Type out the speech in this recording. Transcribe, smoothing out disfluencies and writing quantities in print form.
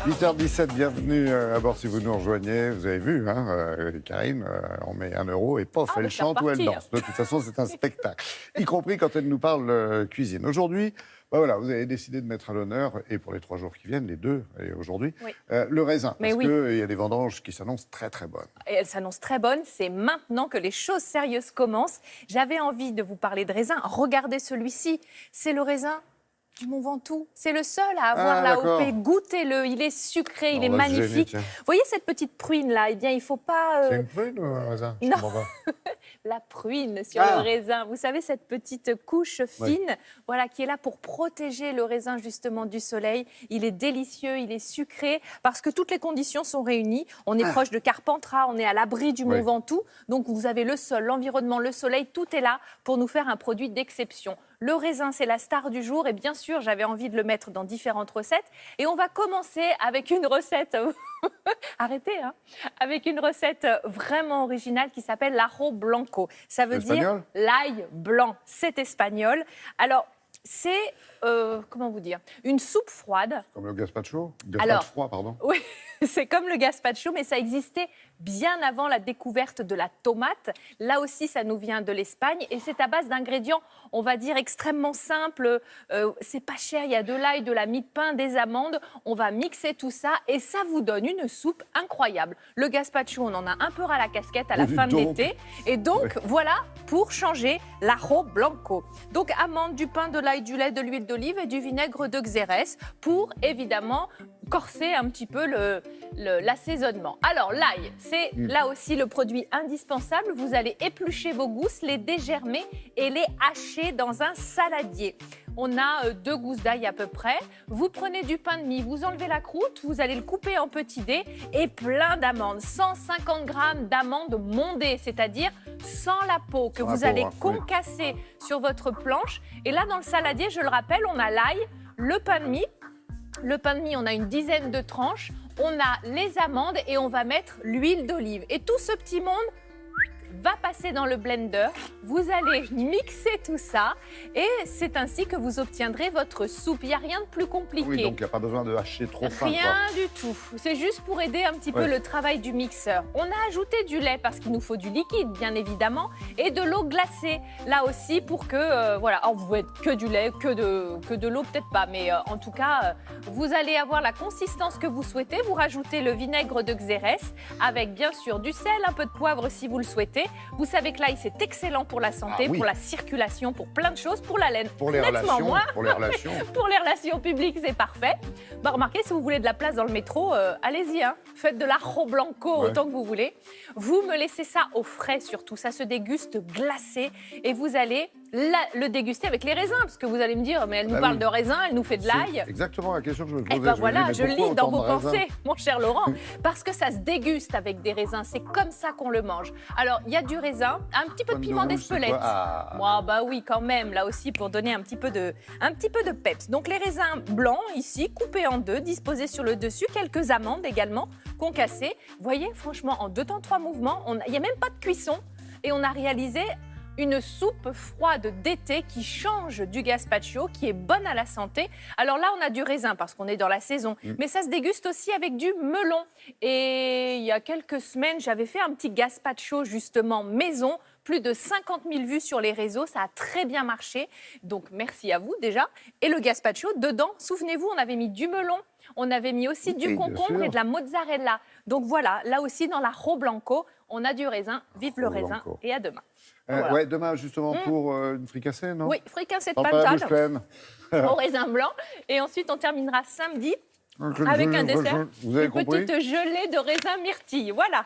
8h17, bienvenue à bord si vous nous rejoignez. Vous avez vu, Karine, on met 1 euro et pof, elle chante ou elle danse. De toute façon, c'est un spectacle, y compris quand elle nous parle cuisine. Aujourd'hui, voilà, vous avez décidé de mettre à l'honneur, et pour les 3 jours qui viennent, les 2, et aujourd'hui, oui. Le raisin. Parce qu'il y a des vendanges qui s'annoncent très très bonnes. Et elles s'annoncent très bonnes. C'est maintenant que les choses sérieuses commencent. J'avais envie de vous parler de raisin. Regardez celui-ci. C'est le raisin du Mont Ventoux. C'est le seul à avoir l'AOP. Goûtez-le. Il est sucré, il est magnifique. Vous voyez cette petite pruine-là? Eh bien, il ne faut pas... C'est une pruine ou un raisin? Non. La pruine sur le raisin. Vous savez, cette petite couche fine, voilà, qui est là pour protéger le raisin justement du soleil. Il est délicieux, il est sucré, parce que toutes les conditions sont réunies. On est proche de Carpentras, on est à l'abri du Mont Ventoux. Donc vous avez le sol, l'environnement, le soleil, tout est là pour nous faire un produit d'exception. Le raisin, c'est la star du jour et bien sûr, j'avais envie de le mettre dans différentes recettes. Et on va commencer avec une recette, arrêtez, avec une recette vraiment originale qui s'appelle l'ajo blanco. Ça veut dire l'ail blanc, c'est espagnol. Alors, c'est, comment vous dire, une soupe froide. Comme le gazpacho froid, pardon. Oui, c'est comme le gazpacho, mais ça existait bien avant la découverte de la tomate. Là aussi, ça nous vient de l'Espagne et c'est à base d'ingrédients, on va dire, extrêmement simples. C'est pas cher, il y a de l'ail, de la mie de pain, des amandes. On va mixer tout ça et ça vous donne une soupe incroyable. Le gazpacho, on en a un peu ras la casquette à la fin de l'été. Et donc, voilà pour changer l'ajo blanco. Donc, amandes, du pain, de l'ail, du lait, de l'huile d'olive et du vinaigre de Xérès pour, évidemment, corser un petit peu l'assaisonnement. Alors, l'ail, c'est là aussi le produit indispensable. Vous allez éplucher vos gousses, les dégermer et les hacher dans un saladier. On a 2 gousses d'ail à peu près. Vous prenez du pain de mie, vous enlevez la croûte, vous allez le couper en petits dés et plein d'amandes. 150 grammes d'amandes mondées, c'est-à-dire sans la peau, que vous allez concasser sur votre planche. Et là, dans le saladier, je le rappelle, on a l'ail, le pain de mie. Le pain de mie, on a une dizaine de tranches. On a les amandes et on va mettre l'huile d'olive. Et tout ce petit monde va passer dans le blender. Vous allez mixer tout ça et c'est ainsi que vous obtiendrez votre soupe. Il n'y a rien de plus compliqué. Oui, donc il n'y a pas besoin de hacher trop fin. Rien du tout. C'est juste pour aider un petit peu le travail du mixeur. On a ajouté du lait parce qu'il nous faut du liquide, bien évidemment, et de l'eau glacée. Là aussi pour que, voilà, alors vous pouvez être que du lait, que de l'eau, peut-être pas, mais en tout cas, vous allez avoir la consistance que vous souhaitez. Vous rajoutez le vinaigre de Xérès avec bien sûr du sel, un peu de poivre si vous le souhaitez. Vous savez que l'ail, c'est excellent pour la santé, pour la circulation, pour plein de choses, pour la laine. Pour les relations. Pour les relations publiques, c'est parfait. Bah, remarquez, si vous voulez de la place dans le métro, allez-y. Faites de l'ajo blanco autant que vous voulez. Vous me laissez ça au frais surtout. Ça se déguste glacé et vous allez le déguster avec les raisins. Parce que vous allez me dire, mais elle nous parle de raisins, elle nous fait de l'ail. Exactement la question que je me posais. Et ben voilà, je lis dans vos pensées, mon cher Laurent. Parce que ça se déguste avec des raisins. C'est comme ça qu'on le mange. Alors, il y a du raisin, un petit peu de piment d'Espelette. Bah oui, quand même, là aussi, pour donner un petit peu de peps. Donc, les raisins blancs, ici, coupés en 2, disposés sur le dessus. Quelques amandes également, concassées. Vous voyez, franchement, en 2 temps, 3 mouvements, il n'y a même pas de cuisson. Et on a réalisé une soupe froide d'été qui change du gazpacho, qui est bonne à la santé. Alors là, on a du raisin parce qu'on est dans la saison, mais ça se déguste aussi avec du melon. Et il y a quelques semaines, j'avais fait un petit gazpacho justement maison. Plus de 50 000 vues sur les réseaux, ça a très bien marché. Donc merci à vous déjà. Et le gazpacho, dedans, souvenez-vous, on avait mis du melon, on avait mis aussi du concombre et de la mozzarella. Donc voilà, là aussi dans l'ajo blanco, on a du raisin. Vive le raisin et à demain. Voilà. Ouais, demain justement pour une fricassée, non? Oui, fricassée de patate au raisin blanc. Et ensuite, on terminera samedi avec un dessert, une petite gelée de raisin myrtille. Voilà.